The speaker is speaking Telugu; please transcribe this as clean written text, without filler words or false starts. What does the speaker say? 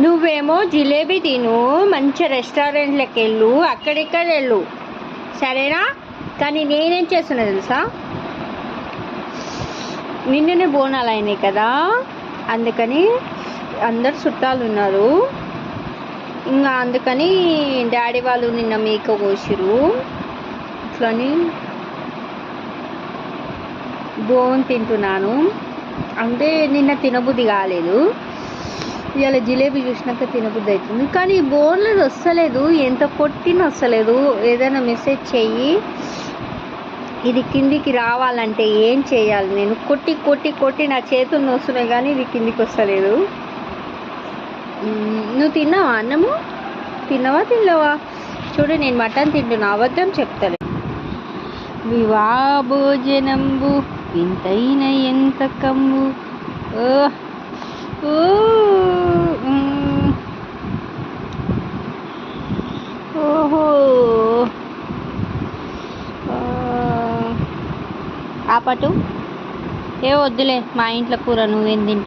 నువ్వేమో జిలేబీ తిను, మంచి రెస్టారెంట్లకు వెళ్ళు, అక్కడిక్కడ వెళ్ళు, సరేనా? కానీ నేనేం చేస్తున్నా తెలుసా, నిన్ననే బోనాలు అయినాయి కదా, అందుకని అందరు చుట్టాలు ఉన్నారు. ఇంకా అందుకని డాడీ వాళ్ళు నిన్న మేక కోసిరు, ఇట్లని బోన్ తింటున్నాను. అంటే నిన్న తినబుద్ధి కాలేదు, ఇవాళ జిలేబీ చూసినాక తినబుద్ధి అవుతుంది. కానీ బోన్లేదు వస్తలేదు, ఎంత కొట్టిన వస్తలేదు. ఏదైనా మెసేజ్ చెయ్యి, ఇది కిందికి రావాలంటే ఏం చేయాలి? నేను కొట్టి కొట్టి కొట్టి నా చేతులు నొస్తున్నాయి కానీ ఇది కిందికి వస్తలేదు. నువ్వు తిన్నావా అన్నము? తిన్నావా తిన్నావా? చూడు నేను మటన్ తింటున్నా, అబద్ధం చెప్తాను. వివాహ భోజనంబు వింతైన ఎంత కమ్ము. ఓహో ఆపటు. ఏ వద్దులే, మా ఇంట్లో కూర నువ్వేం తింటావు?